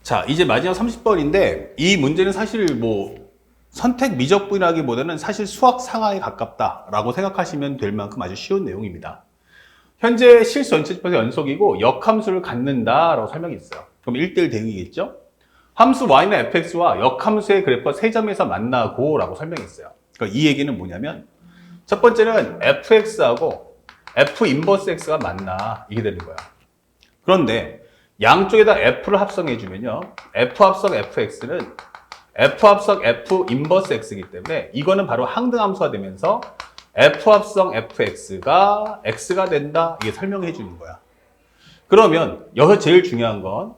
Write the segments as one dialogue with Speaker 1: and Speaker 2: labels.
Speaker 1: 자, 이제 마지막 30번인데 이 문제는 사실 뭐 선택 미적분이라기보다는 사실 수학 상하에 가깝다라고 생각하시면 될 만큼 아주 쉬운 내용입니다. 현재 실수 전체집합의 연속이고 역함수를 갖는다라고 설명이 있어요. 그럼 1대1 대응이겠죠? 함수 y는 fx와 역함수의 그래프가 세 점에서 만나고 라고 설명이 있어요. 그러니까 이 얘기는 뭐냐면 첫 번째는 fx하고 f 인버스 x가 만나 이게 되는 거야. 그런데 양쪽에다 f를 합성해주면요. f 합성 fx는 f 합성 f 인버스 x이기 때문에 이거는 바로 항등함수가 되면서 f 합성 fx가 x가 된다. 이게 설명해 주는 거야. 그러면 여기서 제일 중요한 건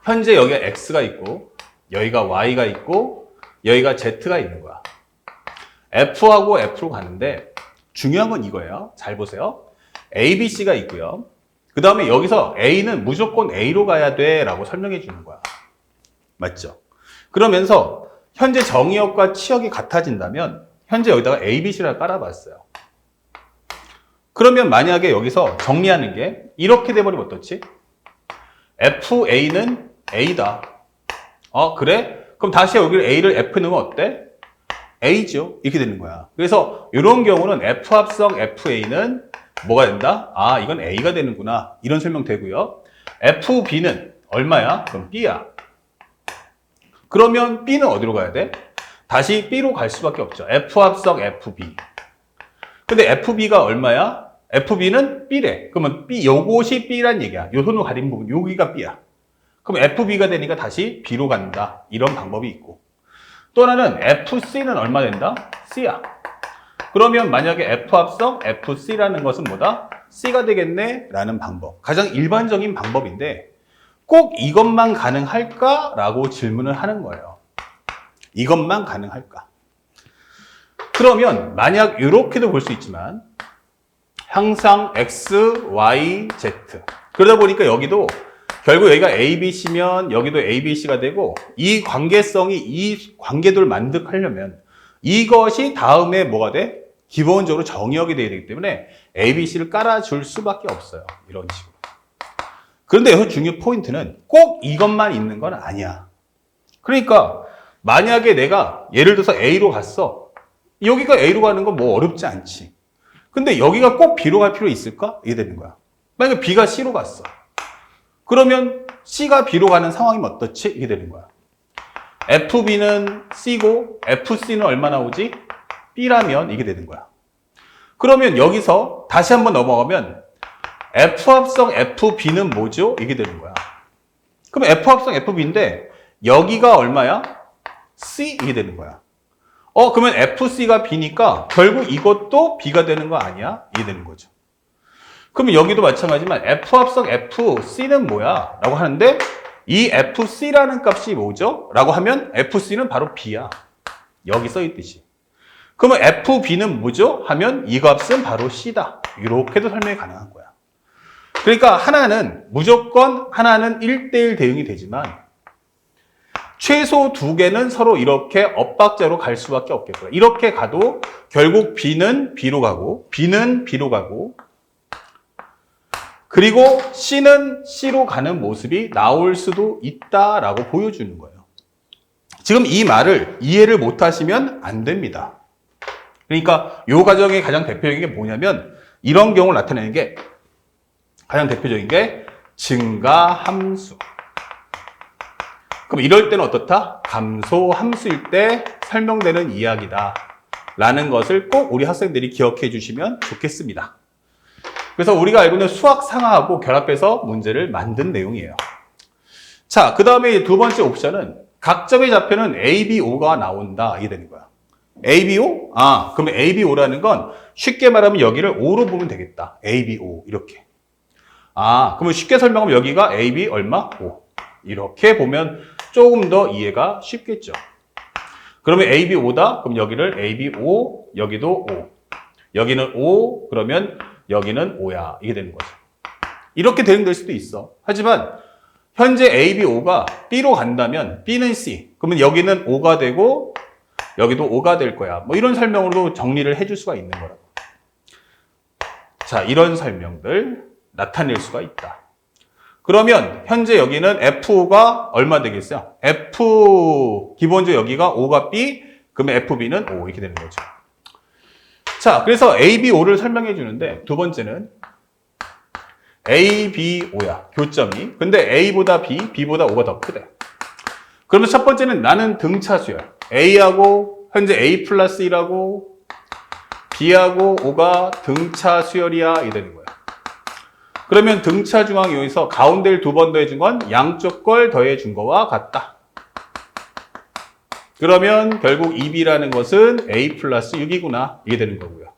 Speaker 1: 현재 여기가 x가 있고 여기가 y가 있고 여기가 z가 있는 거야. f하고 f로 가는데 중요한 건 이거예요. 잘 보세요. a, b, c가 있고요. 그 다음에 여기서 a는 무조건 a로 가야 돼 라고 설명해 주는 거야. 맞죠? 그러면서 현재 정의역과 치역이 같아진다면 현재 여기다가 a, b, c를 깔아봤어요. 그러면 만약에 여기서 정리하는 게 이렇게 돼버리면 어떻지? fa는 a다. 그래? 그럼 다시 여기를 a를 f 넣으면 어때? a죠. 이렇게 되는 거야. 그래서 이런 경우는 f 합성 fa는 뭐가 된다? 이건 a가 되는구나. 이런 설명 되고요. fb는 얼마야? 그럼 b야. 그러면 b는 어디로 가야 돼? 다시 b로 갈 수밖에 없죠. f 합성 fb. 근데 fb가 얼마야? fb는 b래. 그러면 b, 요것이 b란 얘기야. 요 손으로 가린 부분, 여기가 b야. 그럼 fb가 되니까 다시 b로 간다. 이런 방법이 있고. 또 하나는 fc는 얼마 된다? c야. 그러면 만약에 f 합성 fc라는 것은 뭐다? c가 되겠네? 라는 방법. 가장 일반적인 방법인데 꼭 이것만 가능할까? 라고 질문을 하는 거예요. 이것만 가능할까? 그러면 만약 이렇게도 볼 수 있지만 항상 x, y, z. 그러다 보니까 여기도 결국 여기가 a, b, c면 여기도 a, b, c가 되고 이 관계성이 이 관계도를 만족하려면 이것이 다음에 뭐가 돼? 기본적으로 정의역이 돼야 되기 때문에 a, b, c를 깔아줄 수밖에 없어요. 이런 식으로. 그런데 여기서 중요한 포인트는 꼭 이것만 있는 건 아니야. 그러니까 만약에 내가 예를 들어서 A로 갔어. 여기가 A로 가는 건 뭐 어렵지 않지. 근데 여기가 꼭 B로 갈 필요 있을까? 이게 되는 거야. 만약에 B가 C로 갔어. 그러면 C가 B로 가는 상황이면 어떻지? 이게 되는 거야. FB는 C고 FC는 얼마 나오지? B라면 이게 되는 거야. 그러면 여기서 다시 한번 넘어가면 F 합성 FB는 뭐죠? 이게 되는 거야. 그럼 F 합성 FB인데 여기가 얼마야? C 이게 되는 거야. 그러면 FC가 B니까 결국 이것도 B가 되는 거 아니야? 이게 되는 거죠. 그러면 여기도 마찬가지지만 F 합성 FC는 뭐야? 라고 하는데 이 FC라는 값이 뭐죠? 라고 하면 FC는 바로 B야. 여기 써있듯이. 그러면 FB는 뭐죠? 하면 이 값은 바로 C다. 이렇게도 설명이 가능한 거야. 그러니까 무조건 하나는 1대1 대응이 되지만 최소 두 개는 서로 이렇게 엇박자로 갈 수밖에 없겠고요. 이렇게 가도 결국 B는 B로 가고 B는 B로 가고 그리고 C는 C로 가는 모습이 나올 수도 있다라고 보여주는 거예요. 지금 이 말을 이해를 못하시면 안 됩니다. 그러니까 이 과정의 가장 대표적인 게 뭐냐면 이런 경우를 나타내는 게 가장 대표적인 게 증가함수. 그럼 이럴 때는 어떻다? 감소함수일 때 설명되는 이야기다. 라는 것을 꼭 우리 학생들이 기억해 주시면 좋겠습니다. 그래서 우리가 알고 있는 수학 상하하고 결합해서 문제를 만든 내용이에요. 자, 그 다음에 두 번째 옵션은 각점의 좌표는 ABO가 나온다. 이게 되는 거야. ABO? 그러면 ABO라는 건 쉽게 말하면 여기를 O로 보면 되겠다. ABO. 이렇게. 그러면 쉽게 설명하면 여기가 AB 얼마? 5. 이렇게 보면 조금 더 이해가 쉽겠죠. 그러면 AB 5다? 그럼 여기를 AB 5, 여기도 5. 여기는 5, 그러면 여기는 5야. 이게 되는 거죠. 이렇게 대응될 수도 있어. 하지만 현재 AB 5가 B로 간다면 B는 C. 그러면 여기는 5가 되고 여기도 5가 될 거야. 뭐 이런 설명으로 정리를 해줄 수가 있는 거라고. 자, 이런 설명들 나타낼 수가 있다. 그러면 현재 여기는 F5가 얼마 되겠어요? F 기본적으로 여기가 5가 B, 그러면 FB는 5 이렇게 되는 거죠. 자, 그래서 A, B, O를 설명해 주는데 두 번째는 A, B, O야. 교점이. 근데 A보다 B, B보다 O가 더 크대. 그러면 첫 번째는 나는 등차 수열. A하고 현재 A 플러스 1하고 B하고 O가 등차 수열이야. 이 되는 거야. 그러면 등차 중앙 여기서 가운데를 두 번 더해준 건 양쪽 걸 더해준 거와 같다. 그러면 결국 2B라는 것은 A 플러스 6이구나. 이게 되는 거고요.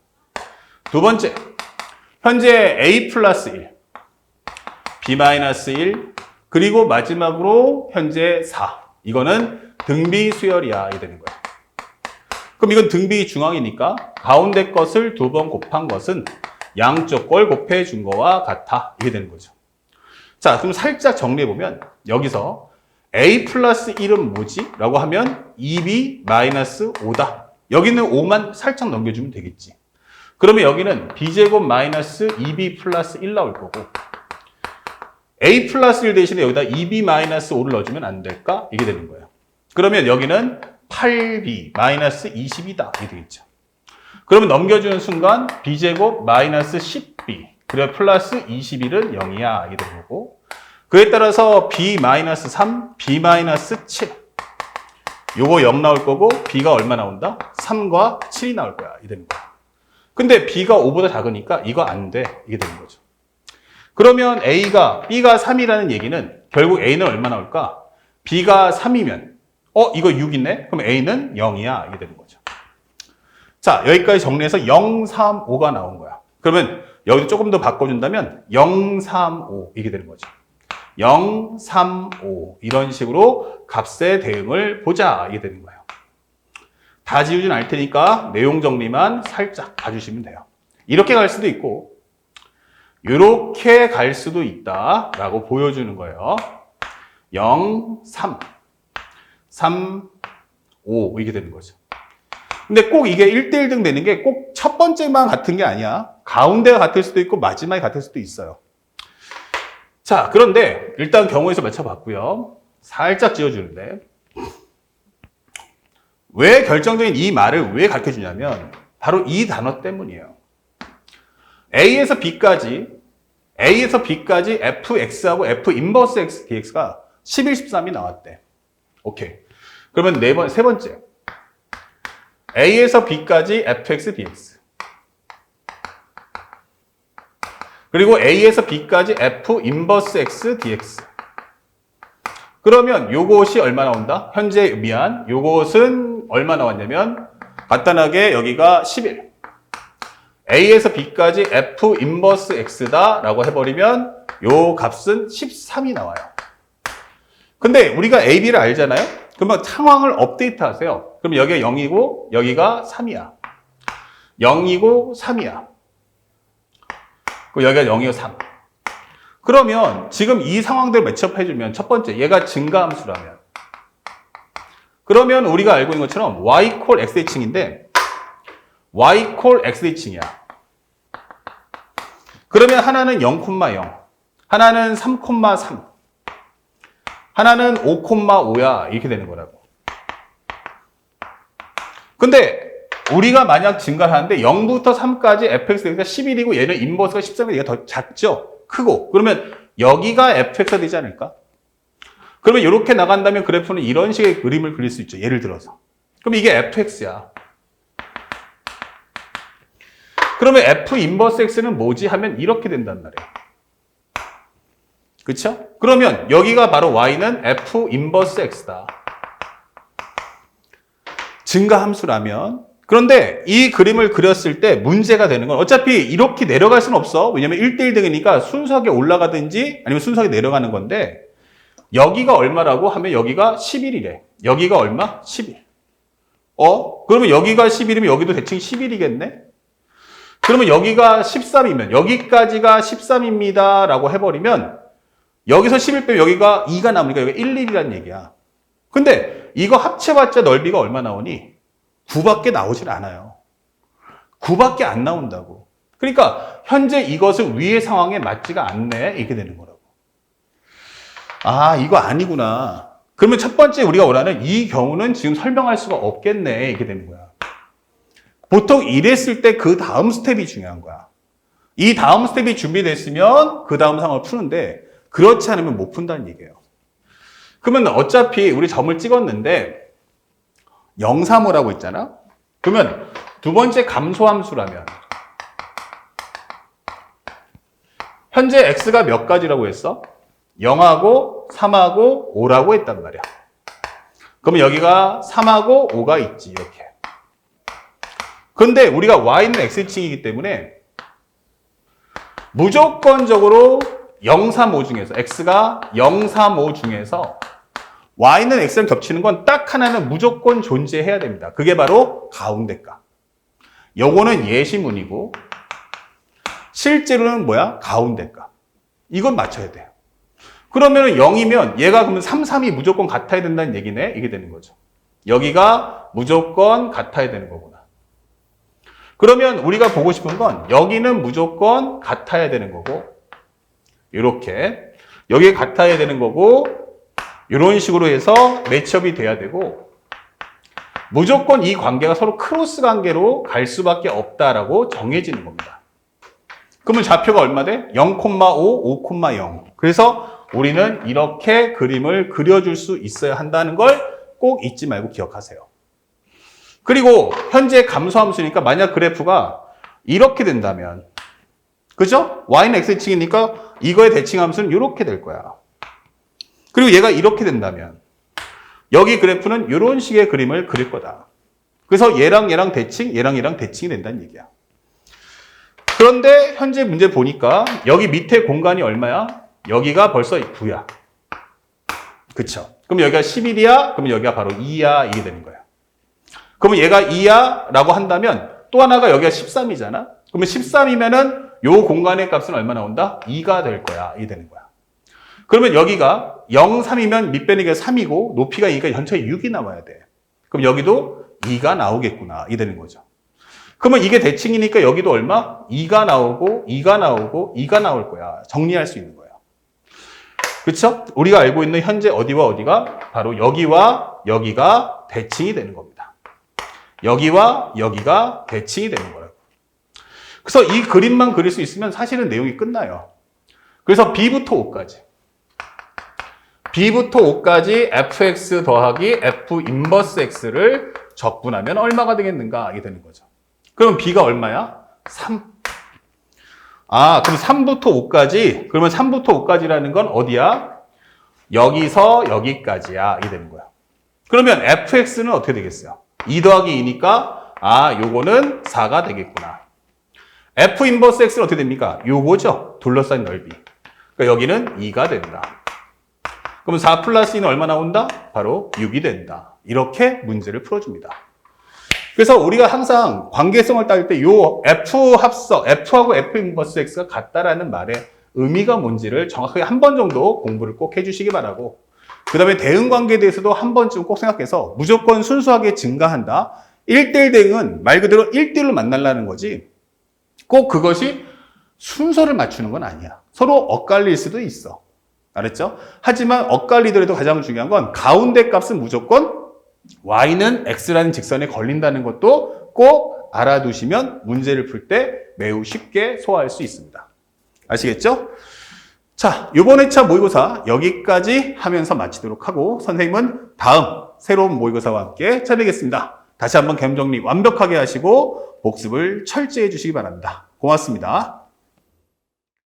Speaker 1: 두 번째, 현재 A 플러스 1, B 마이너스 1, 그리고 마지막으로 현재 4. 이거는 등비 수열이야. 이게 되는 거야. 그럼 이건 등비 중앙이니까 가운데 것을 두 번 곱한 것은 양쪽 걸 곱해준 거와 같아. 이게 되는 거죠. 자, 그럼 살짝 정리해보면 여기서 A 플러스 1은 뭐지? 라고 하면 2B 마이너스 5다. 여기는 5만 살짝 넘겨주면 되겠지. 그러면 여기는 B제곱 마이너스 2B 플러스 1 나올 거고 A 플러스 1 대신에 여기다 2B 마이너스 5를 넣어주면 안 될까? 이게 되는 거예요. 그러면 여기는 8B 마이너스 20이다. 이게 되겠죠. 그러면 넘겨주는 순간 B제곱 마이너스 10B 그래 플러스 21은 0이야. 이게 되는 거고 그에 따라서 B 마이너스 3, B 마이너스 7 요거 0 나올 거고 B가 얼마 나온다? 3과 7이 나올 거야. 이게 되는 거야. 근데 B가 5보다 작으니까 이거 안 돼. 이게 되는 거죠. 그러면 B가 3이라는 얘기는 결국 A는 얼마 나올까? B가 3이면 이거 6이네? 그럼 A는 0이야. 이게 되는 거죠. 자, 여기까지 정리해서 0, 3, 5가 나온 거야. 그러면 여기도 조금 더 바꿔준다면 0, 3, 5 이게 되는 거죠. 0, 3, 5 이런 식으로 값의 대응을 보자. 이게 되는 거예요. 다 지우진 않을 테니까 내용 정리만 살짝 봐주시면 돼요. 이렇게 갈 수도 있고 이렇게 갈 수도 있다라고 보여주는 거예요. 0, 3, 3, 5 이게 되는 거죠. 근데 꼭 이게 1대1등 되는 게 꼭 첫 번째만 같은 게 아니야. 가운데가 같을 수도 있고 마지막이 같을 수도 있어요. 자, 그런데 일단 경우에서 맞춰봤고요. 살짝 지워주는데 왜 결정적인 이 말을 왜 가르쳐주냐면 바로 이 단어 때문이에요. A에서 B까지 fx하고 f 인버스 x dx가 11, 13이 나왔대. 오케이. 그러면 세 번째. A에서 B까지 fx dx. 그리고 A에서 B까지 f 인버스 x dx. 그러면 요것이 얼마 나온다? 요것은 얼마 나왔냐면 간단하게 여기가 11. A에서 B까지 f 인버스 x다 라고 해버리면 요 값은 13이 나와요. 근데 우리가 A, B를 알잖아요? 그러면 상황을 업데이트 하세요. 그럼 여기가 0이고 여기가 3이야. 0이고 3이야. 그리고 여기가 0이고 3. 그러면 지금 이 상황들 매치업해주면 첫 번째 얘가 증가함수라면 그러면 우리가 알고 있는 것처럼 y 콜 xh층인데 y 콜 xh층이야. 그러면 하나는 0,0 하나는 3,3 하나는 5,5야 이렇게 되는 거라고. 근데 우리가 만약 증가를 하는데 0부터 3까지 fx가 11이고 얘는 인버스가 13이고 얘가 더 작죠? 크고. 그러면 여기가 fx가 되지 않을까? 그러면 이렇게 나간다면 그래프는 이런 식의 그림을 그릴 수 있죠. 예를 들어서. 그럼 이게 fx야. 그러면 f 인버스 x는 뭐지? 하면 이렇게 된단 말이에요. 그쵸? 그러면 여기가 바로 y는 f 인버스 x다. 증가함수라면 그런데 이 그림을 그렸을 때 문제가 되는 건 어차피 이렇게 내려갈 수는 없어. 왜냐면 1대1 등이니까 순서하게 올라가든지 아니면 순서하게 내려가는 건데 여기가 얼마라고 하면 여기가 11이래. 여기가 얼마? 11. 그러면 여기가 11이면 여기도 대칭 11이겠네? 그러면 여기가 13이면 여기까지가 13입니다 라고 해버리면 여기서 11 빼면 여기가 2가 남으니까 여기가 1, 1이라는 얘기야. 근데 이거 합쳐봤자 넓이가 얼마 나오니? 9밖에 나오질 않아요. 9밖에 안 나온다고. 그러니까 현재 이것은 위의 상황에 맞지가 않네. 이렇게 되는 거라고. 아, 이거 아니구나. 그러면 첫 번째 우리가 원하는 이 경우는 지금 설명할 수가 없겠네. 이렇게 되는 거야. 보통 이랬을 때 그 다음 스텝이 중요한 거야. 이 다음 스텝이 준비됐으면 그 다음 상황을 푸는데 그렇지 않으면 못 푼다는 얘기예요. 그러면 어차피 우리 점을 찍었는데 0, 3호라고 있잖아. 그러면 두 번째 감소함수라면 현재 x가 몇 가지라고 했어? 0하고 3하고 5라고 했단 말이야. 그러면 여기가 3하고 5가 있지, 이렇게. 근데 우리가 y는 x층이기 때문에 무조건적으로 0, 3, 5 중에서 x가 0, 3, 5 중에서 y는 x랑 겹치는 건 딱 하나는 무조건 존재해야 됩니다. 그게 바로 가운데값. 요거는 예시문이고 실제로는 뭐야? 가운데값. 이건 맞춰야 돼요. 그러면 0이면 얘가 그러면 3, 3이 무조건 같아야 된다는 얘기네. 이게 되는 거죠. 여기가 무조건 같아야 되는 거구나. 그러면 우리가 보고 싶은 건 여기는 무조건 같아야 되는 거고 이렇게 여기 같아야 되는 거고 이런 식으로 해서 매치업이 돼야 되고 무조건 이 관계가 서로 크로스 관계로 갈 수밖에 없다라고 정해지는 겁니다. 그러면 좌표가 얼마 돼? 0,5, 5,0. 그래서 우리는 이렇게 그림을 그려줄 수 있어야 한다는 걸 꼭 잊지 말고 기억하세요. 그리고 현재 감소함수니까 만약 그래프가 이렇게 된다면 그죠? y는 x층이니까 이거의 대칭함수는 이렇게 될 거야. 그리고 얘가 이렇게 된다면 여기 그래프는 이런 식의 그림을 그릴 거다. 그래서 얘랑 얘랑 대칭, 얘랑 얘랑 대칭이 된다는 얘기야. 그런데 현재 문제 보니까 여기 밑에 공간이 얼마야? 여기가 벌써 9야. 그쵸? 그럼 여기가 11이야? 그러면 여기가 바로 2야. 이게 되는 거야. 그러면 얘가 2야 라고 한다면 또 하나가 여기가 13이잖아. 그러면 13이면은 요 공간의 값은 얼마 나온다? 2가 될 거야. 이게 되는 거야. 그러면 여기가 0, 3이면 밑변이가 3이고 높이가 2니까 전체 6이 나와야 돼. 그럼 여기도 2가 나오겠구나. 이게 되는 거죠. 그러면 이게 대칭이니까 여기도 얼마? 2가 나오고 2가 나오고 2가 나올 거야. 정리할 수 있는 거예요. 그렇죠? 우리가 알고 있는 현재 어디와 어디가 바로 여기와 여기가 대칭이 되는 겁니다. 여기와 여기가 대칭이 되는 거예요. 그래서 이 그림만 그릴 수 있으면 사실은 내용이 끝나요. 그래서 B부터 5까지. B부터 5까지 fx 더하기 f 인버스 x를 적분하면 얼마가 되겠는가? 이게 되는 거죠. 그럼 B가 얼마야? 3. 아, 그럼 3부터 5까지. 그러면 3부터 5까지라는 건 어디야? 여기서 여기까지야. 이게 되는 거야. 그러면 fx는 어떻게 되겠어요? 2 더하기 2니까 아, 요거는 4가 되겠구나. f 인버스 x는 어떻게 됩니까? 요거죠. 둘러싼 넓이. 그러니까 여기는 2가 된다. 그럼 4 플러스 2는 얼마 나온다? 바로 6이 된다. 이렇게 문제를 풀어줍니다. 그래서 우리가 항상 관계성을 따질 때 요 F 합성, F하고 F 인버스 X가 같다라는 말의 의미가 뭔지를 정확하게 한 번 정도 공부를 꼭 해주시기 바라고 그 다음에 대응 관계에 대해서도 한 번쯤 꼭 생각해서 무조건 순수하게 증가한다. 1대1 대응은 말 그대로 1대1로 만나려는 거지 꼭 그것이 순서를 맞추는 건 아니야. 서로 엇갈릴 수도 있어. 알았죠? 하지만 엇갈리더라도 가장 중요한 건 가운데 값은 무조건 y는 x라는 직선에 걸린다는 것도 꼭 알아두시면 문제를 풀 때 매우 쉽게 소화할 수 있습니다. 아시겠죠? 자, 이번 회차 모의고사 여기까지 하면서 마치도록 하고 선생님은 다음 새로운 모의고사와 함께 찾아뵙겠습니다. 다시 한번 개념 정리 완벽하게 하시고 복습을 철저히 해주시기 바랍니다. 고맙습니다.